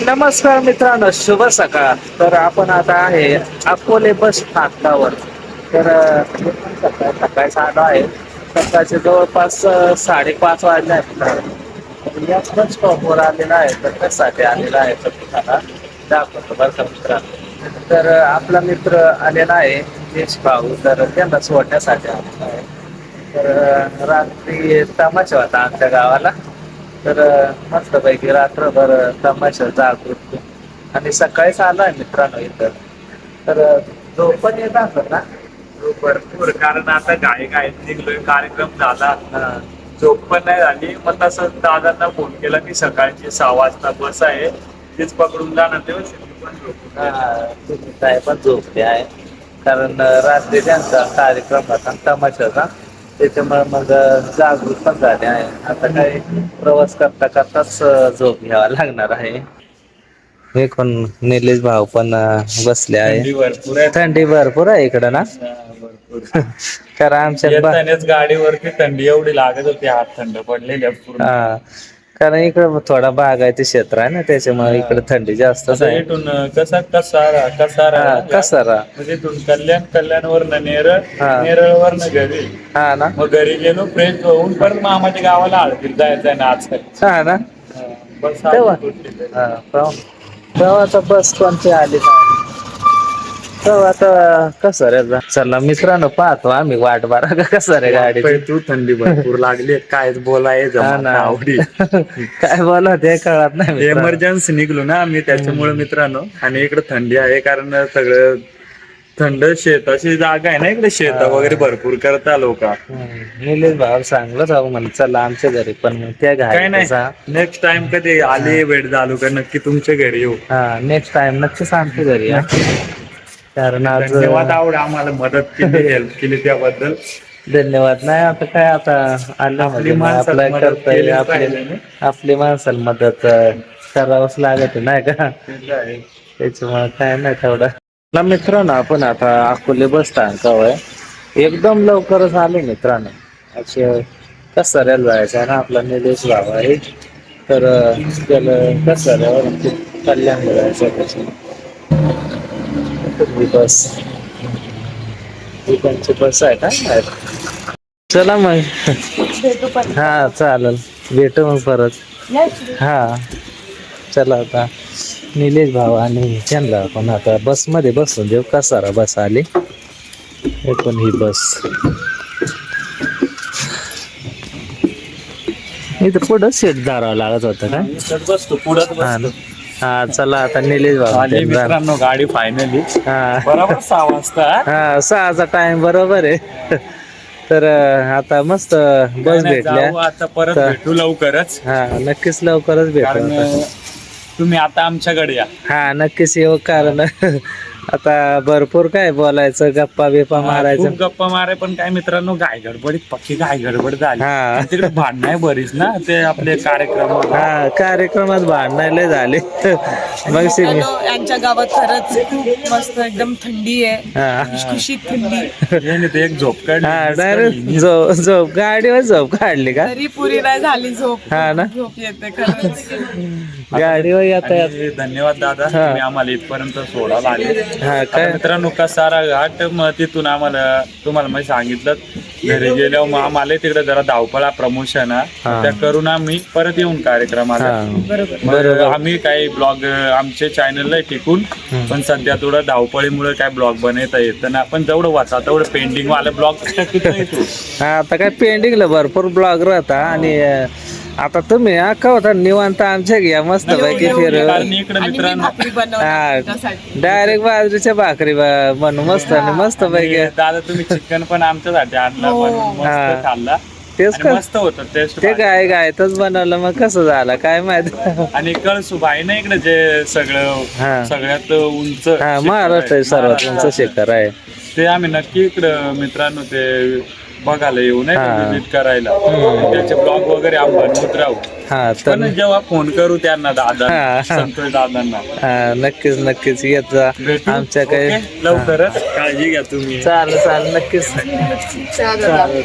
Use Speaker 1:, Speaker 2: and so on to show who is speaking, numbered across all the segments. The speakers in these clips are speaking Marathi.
Speaker 1: नमस्कार मित्रांनो, शुभ सकाळ. तर आपण आता आहे अकोले बस स्थानकावर. तर मी पण सकाळी आलो आहे. सकाळचे जवळपास 5:30 वाजले आहेत. या बस स्टॉपवर आलेला आहे. तर त्यासाठी आलेला आहे तर तुम्हाला दाखवतो बरं का मित्रांनो. तर आपला मित्र आलेला आहे यश भाऊ, तर त्यांना सोडण्यासाठी आलेला आहे. तर रात्री तमाशा होता आमच्या गावाला. तर मस्तपैकी रात्रभर तमाशा जागृत आणि सकाळीच आलाय मित्रांनो इथं. तर झोप पण येत असत ना.
Speaker 2: भरपूर कारण आता घाई निघलोय, कार्यक्रम झाला.
Speaker 1: हा.
Speaker 2: झोप पण नाही झाली. मग तसं दादांना फोन केला की सकाळची 6 वाजता बस आहे, तीच पकडून जाणार. तेव्हा मी पण झोपून गेलो.
Speaker 1: तुम्ही काय पण झोपले आहे, कारण रात्री त्यांचा कार्यक्रम होता तमाशाचा. त्याच्यामुळे मग जागृत पण झाले आहे. आता काही प्रवास करता करताच झोप घ्यावा लागणार आहे. हे कोण निलेश भाऊ पण बसले आहे.
Speaker 2: थंडी भरपूर आहे.
Speaker 1: थंडी भरपूर आहे इकडं ना.
Speaker 2: भरपूर
Speaker 1: कारण आमच्या
Speaker 2: येतानाच गाडीवरती थंडी एवढी लागत होती, हात थंड पडलेले पूर्ण.
Speaker 1: हा, कारण इकडं थोडा बागायती क्षेत्र आहे ना, त्याच्यामुळे इकडे थंडी जास्तच
Speaker 2: आता
Speaker 1: आहे.
Speaker 2: इथून कसारा
Speaker 1: हा, कसारा.
Speaker 2: म्हणजे इथून कल्याणवरनं
Speaker 1: हा.
Speaker 2: नेरळवरनं घरी.
Speaker 1: हा ना.
Speaker 2: मग घरी गेलो, फ्रेश होऊन परत मामाच्या गावाला हळदीला जायचंय ना आज.
Speaker 1: हा ना.
Speaker 2: बस
Speaker 1: तेव्हा
Speaker 2: आली कुठली
Speaker 1: तेव्हा आता बस कोणती आली तेव्हा आता कसं रे. चला मित्रांनो, पाहतो आम्ही वाट बारा का कसं रे गाडी.
Speaker 2: तू थंडी भरपूर लागली, काय बोलाय जमा आवडी.
Speaker 1: काय बोला ते कळत नाही.
Speaker 2: एमर्जन्सी निघलो ना आम्ही, त्याच्यामुळे मित्रांनो. आणि इकडे थंडी आहे कारण सगळं थंड शेताची जागा आहे ना इकडे, शेत वगैरे भरपूर करता लोक.
Speaker 1: निलेश भाऊ सांगलं जाऊ मला चला आमच्या घरी, पण मग त्या
Speaker 2: काय नाही,
Speaker 1: घरी
Speaker 2: नेक्स्ट टाइम कधी आले भेट झालो का नक्की तुमच्या घरी येऊ.
Speaker 1: हा, नेक्स्ट टाइम नक्कीच आमच्या घरी या. कारण आज
Speaker 2: धन्यवाद आम्हाला मदत केली, हेल्प केली त्याबद्दल.
Speaker 1: धन्यवाद. नाही आता काय, आता आलं
Speaker 2: आपली
Speaker 1: म्हणजे
Speaker 2: माणसाला
Speaker 1: आपलं
Speaker 2: मदत
Speaker 1: कर्तव्य.
Speaker 2: केलीच
Speaker 1: आपली
Speaker 2: पाहिजे ना.
Speaker 1: आपली माणसाला मदत करावंच लागत नाही का. त्याच्यामुळे काय नाही तेवढं ना. मित्रांनो, आपण आता अकोले बस स्थानकावर एकदम लवकरच आलो मित्रांनो. असे कसाऱ्याला जायचं आहे ना, आपला निलेश भाऊ आहे. तर त्याला कसाऱ्यावर कल्याणला जायचं. बस त्यांची बस आहे का. चला मग. हा चालेल, भेटू मग परत. हा चला, आता निलेश भाऊ आणि त्यांना आपण आता बसमध्ये बसून देऊ. कसारा बस आली. हे पण ही बस इथं पुढं सीट धरावं लागत होतं का.
Speaker 2: बसतो पुढत
Speaker 1: हा
Speaker 2: बसतो.
Speaker 1: हा, चला आता निलेश भाऊ
Speaker 2: आली मित्रांनो गाडी फायनली.
Speaker 1: हा
Speaker 2: बरोबर 6 वाजता.
Speaker 1: हा, 6चा टाइम बरोबर आहे. तर आता मस्त बस भेटल्या.
Speaker 2: आता परत भेटू लवकरच.
Speaker 1: हा, नक्कीच लवकरच
Speaker 2: कारण
Speaker 1: भेटू.
Speaker 2: तुम्ही आता आमच्याकडे या.
Speaker 1: हा, नक्कीच येऊ. कारण आता भरपूर काय बोलायचं, गप्पा बिप्पा मारायचं.
Speaker 2: खूप गप्पा मारे, पण काय मित्रांनो, गाय गडबडीत पक्की गाय गडबड झाली.
Speaker 1: हा.
Speaker 2: तिकडे भांडण आहे बरीच ना, ते आपले कार्यक्रम.
Speaker 1: हा, कार्यक्रमात भांडणाले झाले. मग
Speaker 3: यांच्या गावात खरंच खूप मस्त एकदम थंडी आहे, खुशखुशीत थंडी.
Speaker 2: एक झोप काढली.
Speaker 1: हा, डायरेक्ट झोप गाडीवर झोप काढली का.
Speaker 3: तरी पुरी नाही झाली झोप.
Speaker 1: हा ना.
Speaker 3: झोप येते खरंच.
Speaker 1: गाडीवर येता येत.
Speaker 2: आणि धन्यवाद दादा, तुम्ही आम्हाला इथपर्यंत सोडायला आले.
Speaker 1: हा
Speaker 2: आता
Speaker 1: काय.
Speaker 2: मित्रांनो, कसारा घाट, मग तिथून आम्हाला तुम्हाला मी सांगितलं घरी गेल्यावर मग आम्हाला तिकडे जरा धावपळा प्रमोशन त्या करून आम्ही परत येऊन कार्यक्रमाला.
Speaker 1: बरोबर.
Speaker 2: आम्ही काही ब्लॉग आमच्या चॅनलला टिकून, पण सध्या थोडं धावपळीमुळे काय ब्लॉग बनवता येतं ना. पण जेवढं वाचा तेवढं पेंडिंग वाले ब्लॉग येतो.
Speaker 1: हा, आता काय पेंडिंगला भरपूर ब्लॉग राहता. आणि आता तुम्ही का होता निवांत आमच्या घ्या मस्त पैकी फिरू.
Speaker 2: कारण इकडे
Speaker 3: आणि मी
Speaker 2: मित्रांनो,
Speaker 3: भाकरी बनवणार त्यासाठी.
Speaker 1: डायरेक्ट बाजरीच्या भाकरी बनवू मस्त आणि मस्त पैकी.
Speaker 2: दादा तुम्ही चिकन पण आमच्यासाठी आणलं,
Speaker 3: हो.
Speaker 2: मस्त खाल्ला.
Speaker 1: तेच
Speaker 2: आणि
Speaker 1: का,
Speaker 2: मस्त होतं टेस्ट.
Speaker 1: ते गायतच बनवलं. मग कसं झालं काय माहित.
Speaker 2: आणि कळसुबा आहे ना इकडे, जे सगळ्यात उंच
Speaker 1: महाराष्ट्र सर्वात उंच शिखर आहे.
Speaker 2: ते आम्ही नक्की इकडं मित्रांनो ते बघायला येऊ, नाही
Speaker 1: हा.
Speaker 2: विजिट करायला. त्याचे ब्लॉग वगैरे आम्ही बनवत राहू.
Speaker 1: हा तर
Speaker 2: पण जेव्हा फोन करू त्यांना दादा
Speaker 1: हा.
Speaker 2: संतोष दादांना
Speaker 1: नक्कीच नक्कीच येत जा
Speaker 2: भेटू
Speaker 1: आमच्याकडे.
Speaker 2: ओके? लवकरच काळजी घ्या तुम्ही.
Speaker 1: चालेल नक्कीच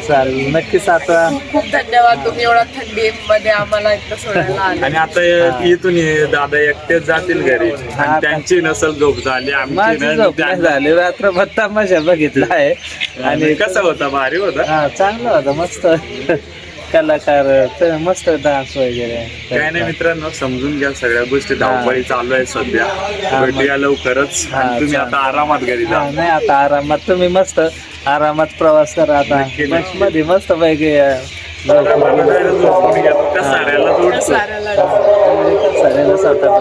Speaker 1: चालेल नक्कीच आता
Speaker 3: खूप खूप धन्यवाद, तुम्ही एवढा थंडी मध्ये आम्हाला इथं सोडायला आले.
Speaker 2: आणि आता इथून दादा एकटेच जातील घरी
Speaker 1: हा.
Speaker 2: आणि त्यांची नसल झोप झाली आमची
Speaker 1: माझी
Speaker 2: ना
Speaker 1: झोप नाही झाली, रात्रभर तमाशा बघितला आहे.
Speaker 2: आणि कसा होता भारी होता.
Speaker 1: हा चांगला होता मस्त कलाकार मस्त डान्स वगैरे.
Speaker 2: काय नाही मित्रांनो, समजून घ्या सगळ्या गोष्टी, धावपळी चालू आहे सध्या. भेटूया लवकरच.
Speaker 1: हा,
Speaker 2: आणि तुम्ही आता आरामात घरी जा.
Speaker 1: हा, नाही आता आरामात तुम्ही मस्त आरामात प्रवास करा आता.
Speaker 2: नक्की, नक्की.
Speaker 1: बस मध्ये मस्त पैकी
Speaker 2: कसाऱ्याला जोडतो.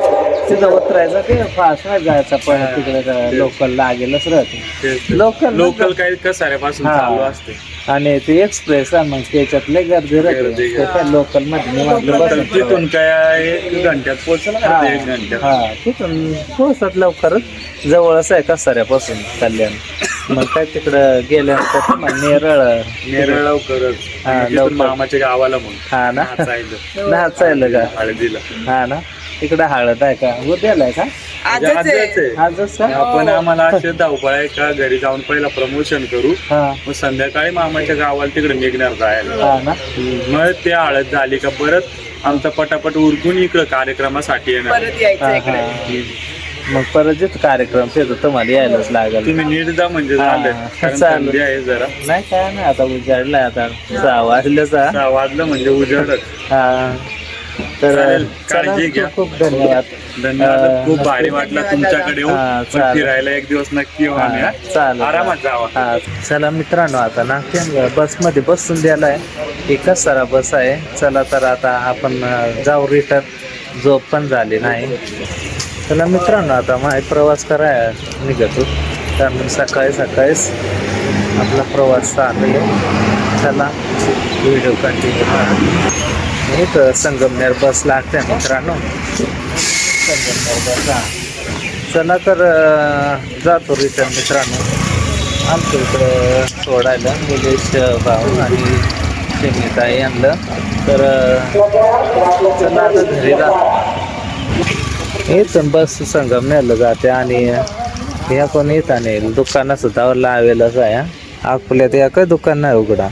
Speaker 1: तिथं उतरायचं ते फास्ट नाही जायचं पण तिकडे लोकल लागेलच राहते
Speaker 2: लोकल काही कसाऱ्यापासून
Speaker 1: हा.
Speaker 2: चालू असते.
Speaker 1: आणि ते एक्सप्रेस आहे मग त्याच्यात लय गर्दी
Speaker 2: गर्दी.
Speaker 1: राहते लोकल मध्ये निवांत बसून
Speaker 2: तिथून काय 1 घंट्यात पोहोचला
Speaker 1: हा,
Speaker 2: का 1 घंट्यात.
Speaker 1: हा तिथून पोहोचत लवकरच जवळच आहे कसाऱ्यापासून कल्याण. मग काय तिकडं गेल्यानंतर मग
Speaker 2: नेरळ लवकरच.
Speaker 1: हा,
Speaker 2: तिथून
Speaker 1: लवकर.
Speaker 2: मामाच्या गावाला मग
Speaker 1: हा ना
Speaker 2: नाचायला.
Speaker 1: नाचायला का
Speaker 2: हळदीला.
Speaker 1: हा ना तिकडे हळद आहे का उद्याला आहे का
Speaker 3: आजच आहे.
Speaker 2: आजच आहे.
Speaker 1: आजच का
Speaker 2: आपण आम्हाला असे धावपळ आहे का घरी जाऊन पहिला प्रमोशन करू,
Speaker 1: हा
Speaker 2: मग संध्याकाळी मामाच्या गावाला तिकडे निघणार जायला.
Speaker 1: हा ना
Speaker 2: मग ते हळद झाली का परत आमचा पटापट उरकून इकडं कार्यक्रमासाठी येणार.
Speaker 3: परत यायचं
Speaker 1: हा,
Speaker 3: इकडे.
Speaker 1: हा. मग परत जिथं कार्यक्रम तिथं तुम्हाला यायलाच लागेल.
Speaker 2: तुम्ही नीट जा म्हणजे
Speaker 1: हा,
Speaker 2: झालं. कारण
Speaker 1: चालेल.
Speaker 2: थंडी आहे जरा.
Speaker 1: नाही काय नाही आता उजाडलाय आता 6 वाजल्याचा
Speaker 2: 6 वाजलं म्हणजे उजेडच.
Speaker 1: हा तर
Speaker 2: चालेल,
Speaker 1: चला,
Speaker 2: काळजी घ्या.
Speaker 1: खूप खूप धन्यवाद.
Speaker 2: धन्यवाद. खूप भारी
Speaker 3: नक्की
Speaker 2: वाटलं
Speaker 3: धन्यवाद.
Speaker 2: तुमच्याकडे येऊन.
Speaker 1: हा,
Speaker 2: पण
Speaker 1: चालेल.
Speaker 2: फिरायला एक दिवस नक्की येऊ आम्ही. हा?
Speaker 1: चालेल
Speaker 2: आरामात जावा.
Speaker 1: हा चला मित्रांनो आता ना बस मध्ये बसून द्यायलाय एकच सारा बस आहे. चला तर आता आपण जाऊ रिटर्न, झोप पण झाली नाही. चला मित्रांनो आता माझा प्रवास करायला निघतो कारण सकाळीच आपला प्रवास चालू आहे. चला व्हिडिओ कंटिन्यू करा. इथं संगमनेर बस लागते मित्रांनो, संगमनेर बस. हा चला तर जातो रिटर्न मित्रांनो. आमच्या इकडं सोडायला निलेश भाऊ आणि सिमिताई आणलं तर चला आता घरी जातो. इथून बस संगमनेरला जाते आणि या कोण येत नाही दुकानं सुद्धा लावेलच आहे. आपल्यात या काही दुकान नाही उघडा.